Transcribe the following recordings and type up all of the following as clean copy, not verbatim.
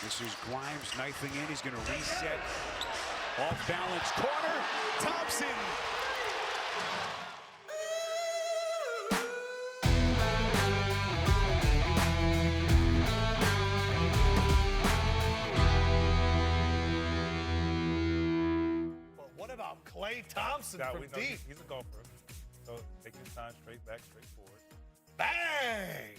This is Grimes knifing in. He's going to reset. Off balance corner. Thompson. But what about Klay Thompson from deep? He's a golfer. So taking his time straight back, straight forward. Bang!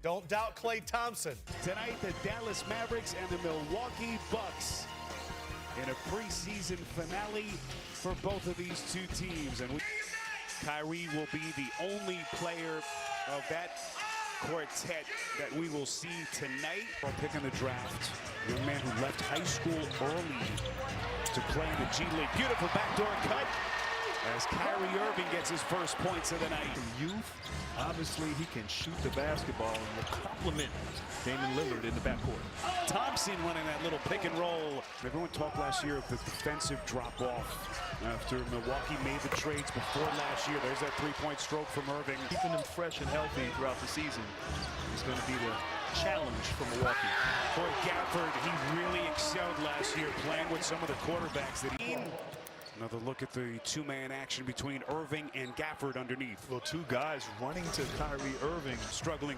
Don't doubt Klay Thompson. Tonight, the Dallas Mavericks and the Milwaukee Bucks in a preseason finale for both of these two teams. And Kyrie will be the only player of that quartet that we will see tonight. Our pick in the draft, a young man who left high school early to play in the G League. Beautiful backdoor cut as Kyrie Irving gets his first points of the night. Youth, obviously he can shoot the basketball and will complement Damian Lillard in the backcourt. Thompson running that little pick and roll. Everyone talked last year of the defensive drop-off after Milwaukee made the trades before last year. There's that three-point stroke from Irving. Keeping them fresh and healthy throughout the season is going to be the challenge for Milwaukee. Boy, Gafford, he really excelled last year playing with some of the quarterbacks that he... Another look at the two-man action between Irving and Gafford underneath. Well, two guys running to Kyrie Irving. Struggling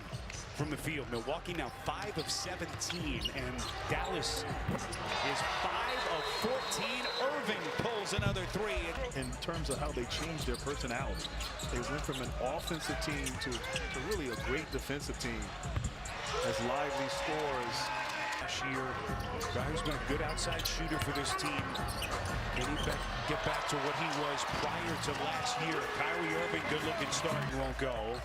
from the field. Milwaukee now 5 of 17, and Dallas is 5 of 14. Irving pulls another three. In terms of how they changed their personality, they went from an offensive team to really a great defensive team. As Lively scores last year, guy who's been a good outside shooter for this team. Can he get back to what he was prior to last year? Kyrie Irving, good-looking start, won't go.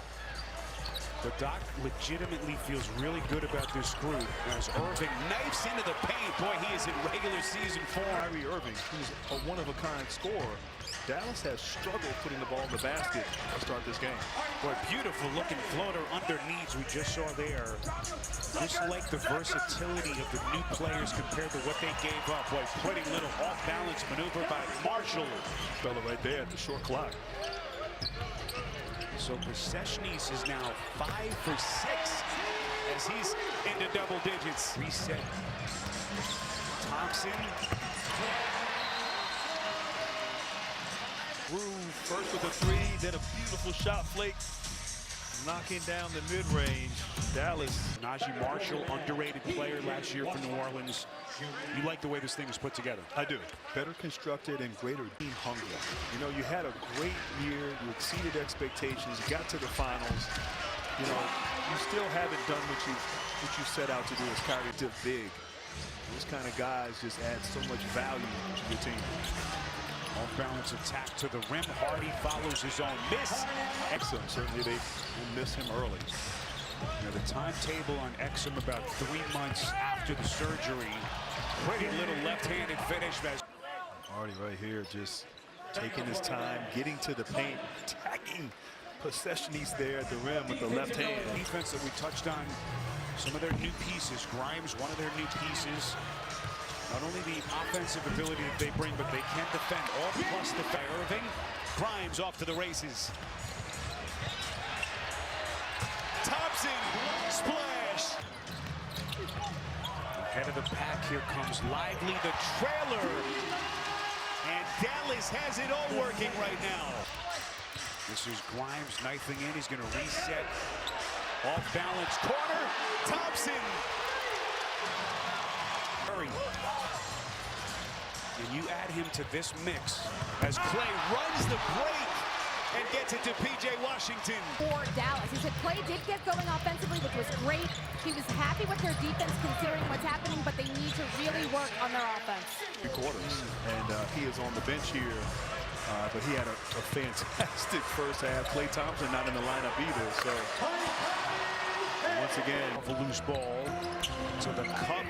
But Doc legitimately feels really good about this group as Irving knifes into the paint. Boy, he is in regular season form. Kyrie Irving, who's a one-of-a-kind scorer. Dallas has struggled putting the ball in the basket to start this game. Boy, beautiful looking floater underneath we just saw there. Just like the versatility of the new players compared to what they gave up. Boy, pretty little off-balance maneuver by Marshall. Fella right there at the short clock. So Possessionis is now 5 for 6 as he's into double digits. Reset. Thompson. First with a three, then a beautiful shot flake, knocking down the mid-range. Dallas. Najee Marshall, underrated player last year for New Orleans. You like the way this thing is put together? I do. Better constructed and greater team hunger. You know, you had a great year. You exceeded expectations. You got to the finals. You know, you still haven't done what you set out to do as Kyrie. Too big. Those kind of guys just add so much value to your team. Off-balance attack to the rim. Hardy follows his own miss. Exum, certainly they will miss him early. Now the timetable on Exum about 3 months after the surgery. Pretty little left-handed finish. Hardy right here just taking his time, getting to the paint, attacking Possessionis there at the rim with the left hand. Defense that we touched on, some of their new pieces. Grimes, one of their new pieces. Not only the offensive ability that they bring, but they can defend. All plus the Irving. Grimes off to the races. Thompson, splash. Ahead of the pack, here comes Lively, the trailer. And Dallas has it all working right now. This is Grimes knifing in. He's going to reset. Off balance corner. Thompson. Hurry. And you add him to this mix as Klay runs the break and gets it to P.J. Washington. For Dallas, he said Klay did get going offensively, which was great. He was happy with their defense considering what's happening, but they need to really work on their offense. 3 quarters, and he is on the bench here, but he had a fantastic first half. Klay Thompson not in the lineup either, so once again, off a loose ball to the cup.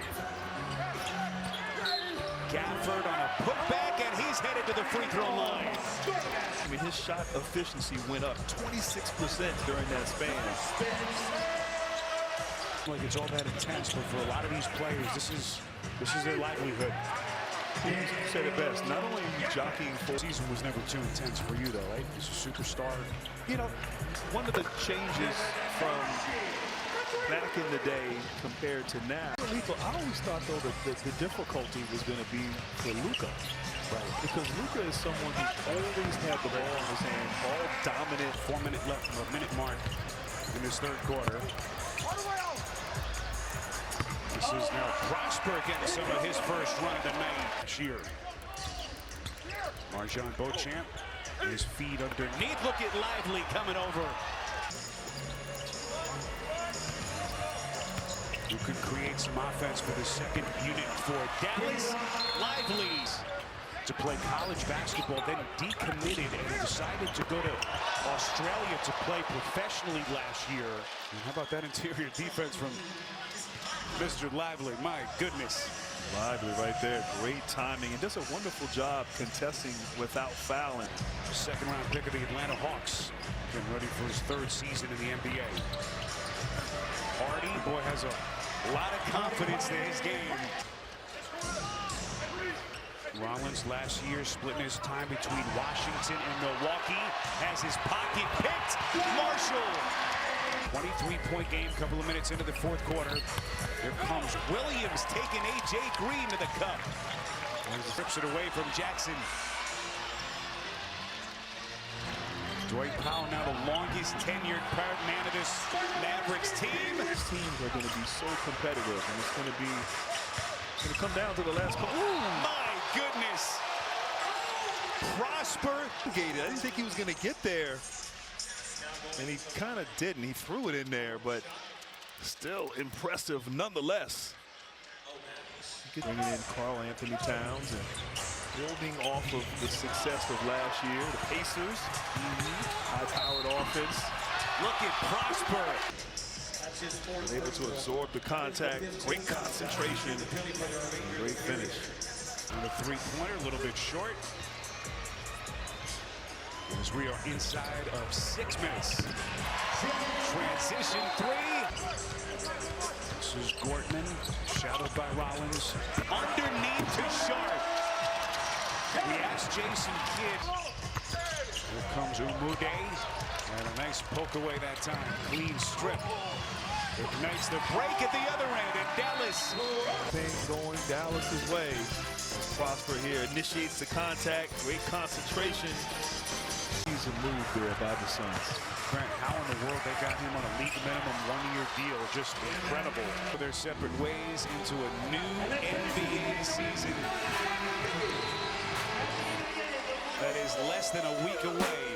Gafford on a putback, and he's headed to the free throw line. I mean, his shot efficiency went up 26% during that span. Like it's all that intense, but for a lot of these players, this is their livelihood. You said it best. Not only are you jockeying for... The season was never too intense for you, though, right? He's a superstar. You know, one of the changes from back in the day compared to now. I always thought, though, that the difficulty was going to be for Luka. Right. Because Luka is someone who's always had the ball in his hand, ball dominant. 4 minute left, a minute mark in this third quarter. This is now Prosper getting some of his first run of the night this year. Marjon Beauchamp, his feet underneath. Look at Lively coming over. Who could create some offense for the second unit for Dallas. Lively to play college basketball, then decommitted and decided to go to Australia to play professionally last year. And how about that interior defense from Mr. Lively? My goodness. Lively right there, great timing, and does a wonderful job contesting without fouling. Second round pick of the Atlanta Hawks, getting ready for his third season in the NBA. Hardy, boy, has a lot of confidence in his game. Rollins last year splitting his time between Washington and Milwaukee, has his pocket picked. Marshall, 23-point game, couple of minutes into the fourth quarter. Here comes Williams taking A.J. Green to the cup. And strips it away from Jackson. Dwight Powell now the longest tenured man of this Mavericks team. These teams are going to be so competitive, and it's going to come down to the last couple. My goodness. Prosper. I didn't think he was going to get there. And he kind of didn't. He threw it in there, but still impressive nonetheless. Bringing in Karl Anthony Towns and building off of the success of last year. The Pacers, high-powered offense. Look at Prosper. Able to absorb the contact, great concentration, great finish. On the three-pointer, a little bit short. As we are inside of 6 minutes. Transition three. This is Gortman, shadowed by Rollins. Underneath to Sharp. We asked Jason Kidd. Here comes Umude. And a nice poke away that time. Clean strip. Ignites the break at the other end. And Dallas. Thing going Dallas's way. Prosper here initiates the contact. Great concentration. He's a move there by the Suns. Grant, how in the world they got him on a league minimum one-year deal? Just incredible. For their separate ways into a new NBA season that is less than a week away.